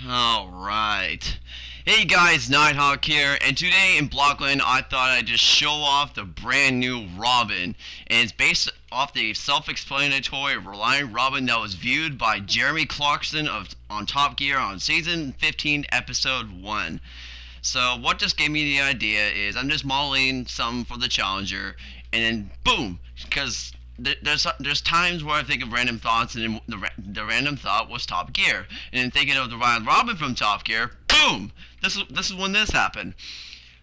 Alright. Hey guys, NightHawk here, and today in Blockland I thought I'd just show off the brand new Robin. And it's based off the self-explanatory Reliant Robin that was viewed by Jeremy Clarkson on Top Gear on Season 15, Episode 1. So what just gave me the idea is I'm just modeling something for the Challenger, and then boom, because there's times where I think of random thoughts, and the random thought was Top Gear, and then thinking of the Ryan Robin from Top Gear, boom, this is when this happened.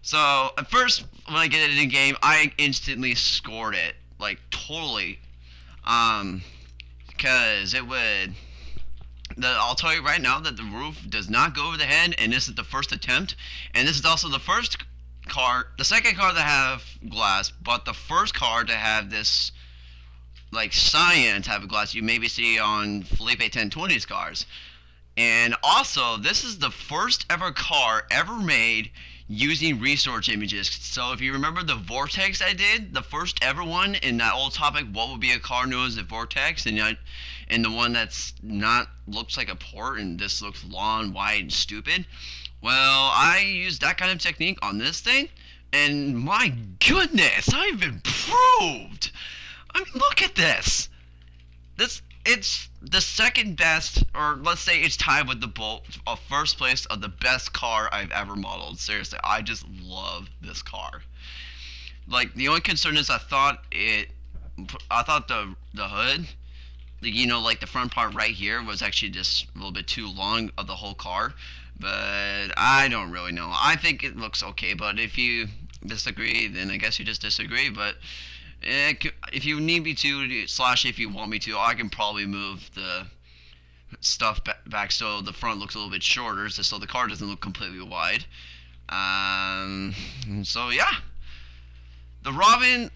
So at first, when I get it in game, I instantly scored it, like totally, because it would. I'll tell you right now that the roof does not go over the head, and this is the first attempt, and this is also the first car, the second car to have glass, but the first car to have this like cyan type of glass you maybe see on Felipe 1020's cars. And also, this is the first ever car ever made using resource images. So if you remember the vortex I did, the first ever one in that old topic, what would be a car known as a vortex, and the one that's not looks like a port and this looks long, wide, and stupid. Well, I used that kind of technique on this thing, and my goodness, I've improved. I mean, look at this. It's the second best, or let's say it's tied with the Bolt of first place of the best car I've ever modeled. Seriously, I just love this car. Like, the only concern is I thought the hood, like the front part right here was actually just a little bit too long of the whole car. But I don't really know. I think it looks okay, but if you disagree, then I guess you just disagree. But if you need me to, slash if you want me to, I can probably move the stuff back so the front looks a little bit shorter, so the car doesn't look completely wide. So yeah, the Robin.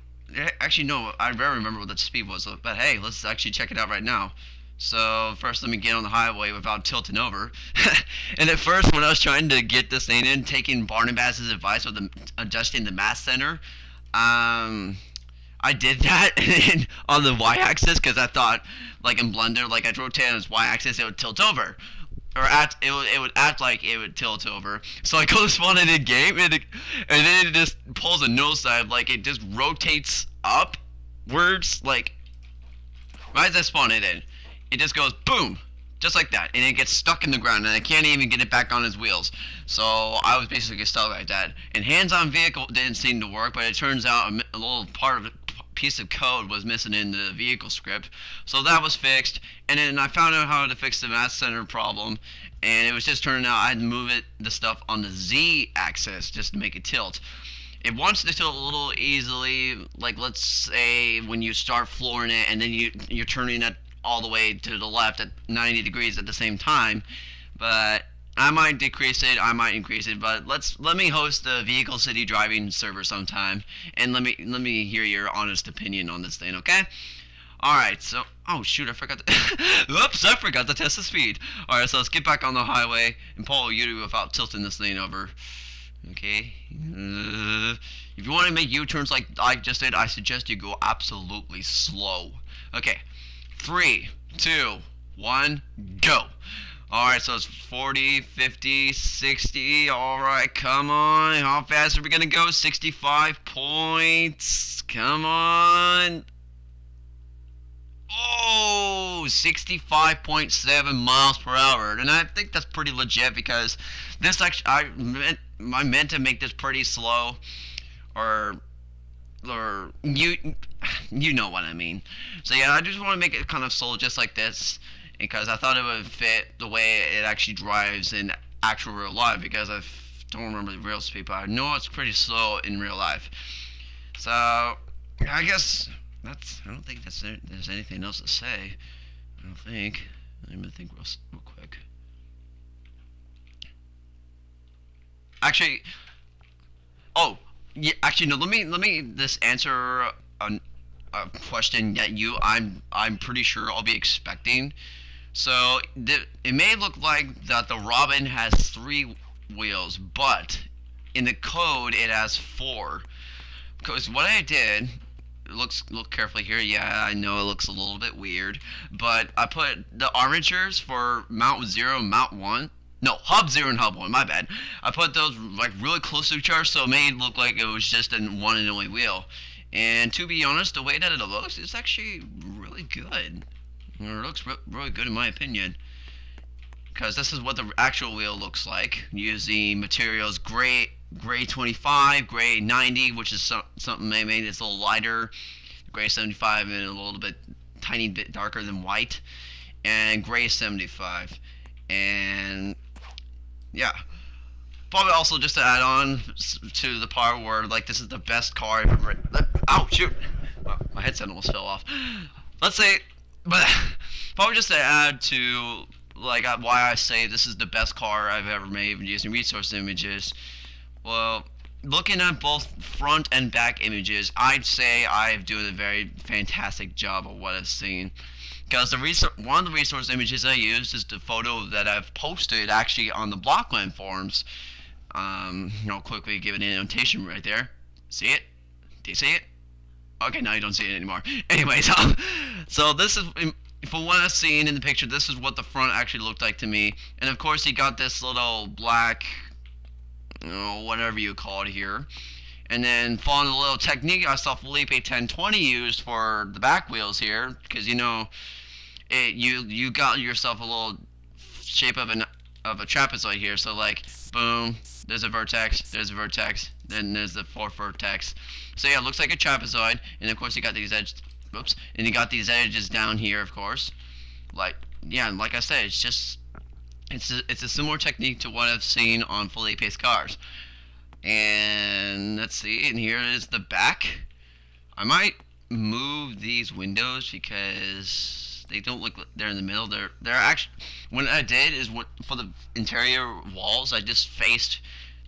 Actually, no, I rarely remember what the speed was, but hey, let's actually check it out right now. So first, let me get on the highway without tilting over. And at first, when I was trying to get this thing in, taking Barnabas's advice with adjusting the mass center, I did that on the y-axis because I thought, like in Blender, like I'd rotate on its y-axis, it would tilt over, or it would act like it would tilt over. So I go to spawn it in game, and then it just pulls a nose dive, like it just rotates upwards, like right as I spawn it in, it just goes boom, just like that, and it gets stuck in the ground, and I can't even get it back on its wheels. So I was basically stuck like that. And hands-on vehicle didn't seem to work, but it turns out a little part of it, piece of code was missing in the vehicle script, so that was fixed. And then I found out how to fix the mass center problem, and it was just turning out I had to move the stuff on the Z axis just to make it tilt. It wants to tilt a little easily, like let's say when you start flooring it and then you're turning it all the way to the left at 90 degrees at the same time. But I might decrease it, I might increase it, but let me host the Vehicle City driving server sometime, and let me hear your honest opinion on this thing, okay? Alright, so oh shoot, I forgot to oops, I forgot to test the speed. Alright, so let's get back on the highway and pull U without tilting this thing over. Okay. If you want to make U-turns like I just did, I suggest you go absolutely slow. Okay. 3, 2, 1, go. Alright, so it's 40, 50, 60. Alright, come on. How fast are we going to go? 65 points. Come on. Oh, 65.7 miles per hour. And I think that's pretty legit because this actually, I meant to make this pretty slow. Or you know what I mean. So yeah, I just want to make it kind of slow just like this, because I thought it would fit the way it actually drives in actual real life, because I don't remember the real speed, but I know it's pretty slow in real life. So I guess I don't think there's anything else to say. I don't think. Let me think real quick. Actually, oh yeah, actually no. Let me just answer a question that I'm pretty sure I'll be expecting. So it may look like that the Robin has 3 wheels, but in the code it has 4. Because what I did, look carefully here. Yeah, I know it looks a little bit weird, but I put the armatures for mount 0 and mount 1 No, hub 0 and hub 1, my bad. I put those like really close to each other, so it made it look like it was just a one and only wheel. And to be honest, the way that it looks, it's actually really good. It looks really good in my opinion. Because this is what the actual wheel looks like, using materials gray 25, gray 90, which is something they made it's a little lighter, gray 75 and a little bit, tiny bit darker than white, and gray 75. And yeah, probably also just to add on to the part where like this is the best car I've ever. Ow, shoot! Oh, my headset almost fell off. Let's say, but probably just to add to like why I say this is the best car I've ever made using resource images. Well, looking at both front and back images, I'd say I've done a very fantastic job of what I've seen. Because one of the resource images I used is the photo that I've posted actually on the Blockland forums. Quickly give it an annotation right there. See it? Do you see it? Okay, now you don't see it anymore. Anyways, so this is, from what I've seen in the picture, this is what the front actually looked like to me. And of course, you got this little black, whatever you call it here. And then following the little technique I saw Felipe 1020 used for the back wheels here, because you got yourself a little shape of a trapezoid here. So like, boom, there's a vertex, then there's the fourth vertex. So yeah, it looks like a trapezoid, and of course you got these edges. Oops, and you got these edges down here, of course. Like, yeah, like I said, it's a similar technique to what I've seen on Felipe's cars. And let's see, and here is the back. I might move these windows because they don't look like they're in the middle. They're actually, what I did is for the interior walls, I just faced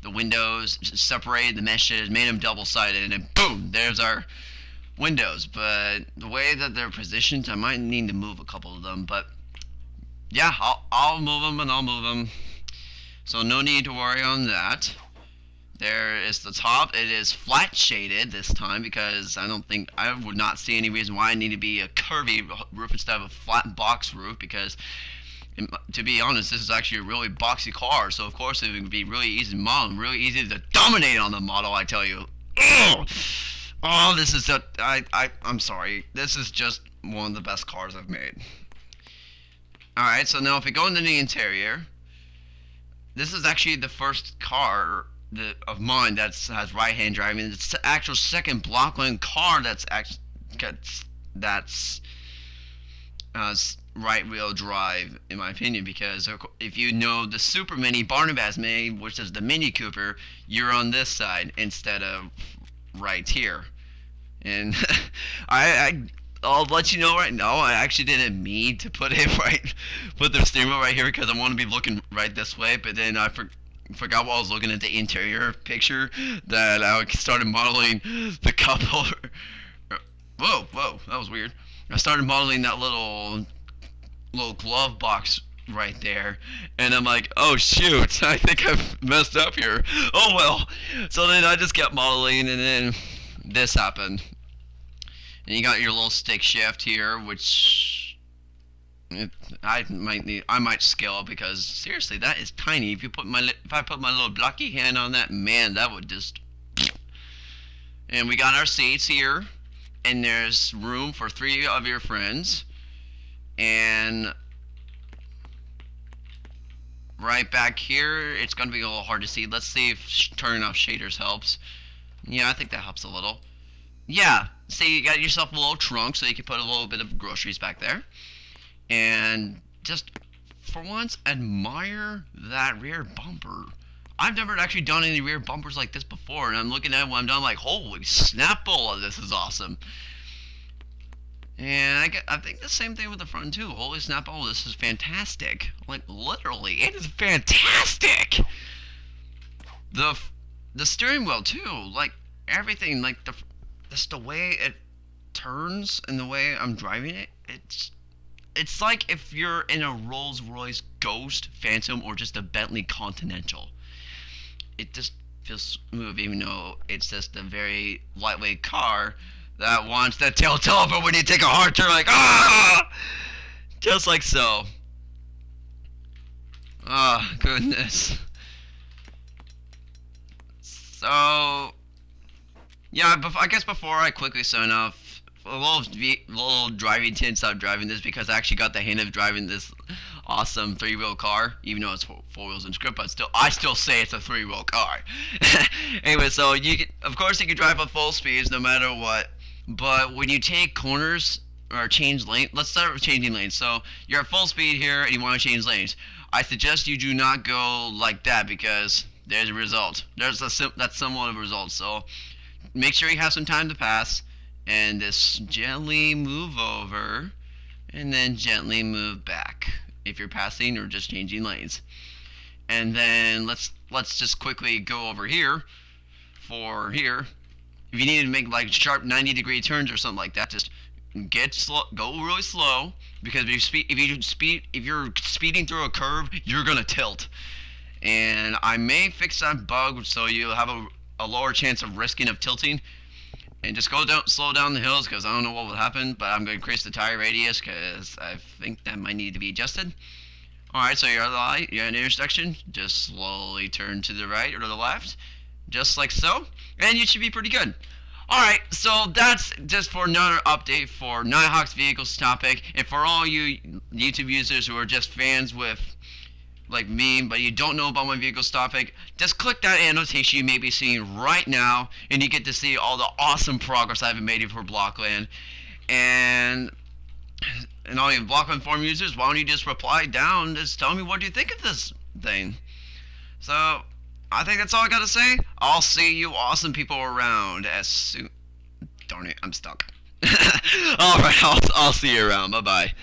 the windows, just separated the meshes, made them double-sided, and then boom, there's our windows. But the way that they're positioned, I might need to move a couple of them. But yeah, I'll move them and I'll move them. So no need to worry on that. There is the top. It is flat shaded this time because I would not see any reason why it need to be a curvy roof instead of a flat box roof, because to be honest, this is actually a really boxy car, so of course it would be really easy to model, really easy to dominate on the model, I tell you. Oh, this is I'm sorry. This is just one of the best cars I've made. Alright, so now if we go into the interior, this is actually the first car of mine that has right-hand driving. It's the actual second Blockland car that's right-wheel drive, in my opinion, because if you know the Super Mini Barnabas made, which is the Mini Cooper, you're on this side instead of right here. And I'll let you know right now, I actually didn't mean to put the steering wheel right here because I want to be looking right this way, but then I forgot while I was looking at the interior picture that I started modeling the couple. Whoa, that was weird. I started modeling that little glove box right there, and I'm like, oh shoot, I think I've messed up here. Oh well. So then I just kept modeling, and then this happened. And you got your little stick shift here, which I might scale, because seriously, that is tiny. If I put my little blocky hand on that, man, that would just. And we got our seats here, and there's room for 3 of your friends. And right back here, it's gonna be a little hard to see. Let's see if turning off shaders helps. Yeah, I think that helps a little. Yeah, see, you got yourself a little trunk so you can put a little bit of groceries back there. And just for once, admire that rear bumper. I've never actually done any rear bumpers like this before, and I'm looking at it when I'm done like, holy snapple, this is awesome. And I think the same thing with the front too. Holy snapple, this is fantastic. Like literally, it is fantastic. The steering wheel too, like everything, like just the way it turns and the way I'm driving it, it's like if you're in a Rolls-Royce Ghost, Phantom, or just a Bentley Continental. It just feels smooth, even though it's just a very lightweight car that wants that tilt over when you take a hard turn, like, ah! Just like so. Oh, goodness. So, yeah, I guess before I quickly sign off, a little driving tip, stop driving this because I actually got the hang of driving this awesome three-wheel car, even though it's four wheels and script, but I still say it's a three-wheel car. Anyway, so of course you can drive at full speeds no matter what, but when you take corners or change lane, let's start with changing lanes. So you're at full speed here and you want to change lanes. I suggest you do not go like that because there's a result. That's somewhat of a result. So make sure you have some time to pass and just gently move over and then gently move back if you're passing or just changing lanes. And then let's just quickly go over here for here. If you need to make like sharp 90-degree turns or something like that, just go really slow because if you're speeding through a curve, you're gonna tilt. And I may fix that bug so you'll have a lower chance of risking of tilting. And just slow down the hills because I don't know what will happen, but I'm going to increase the tire radius because I think that might need to be adjusted. Alright, so you're at the light, you're at an intersection, just slowly turn to the right or to the left, just like so, and you should be pretty good. Alright, so that's just for another update for NightHawk's vehicles topic, and for all you YouTube users who are just fans with like me, but you don't know about my vehicles topic, just click that annotation you may be seeing right now, and you get to see all the awesome progress I've been making for Blockland. And all you Blockland forum users, why don't you just reply down, just tell me what you think of this thing. So, I think that's all I gotta say. I'll see you awesome people around as soon. Darn it, I'm stuck. Alright, I'll see you around. Bye-bye.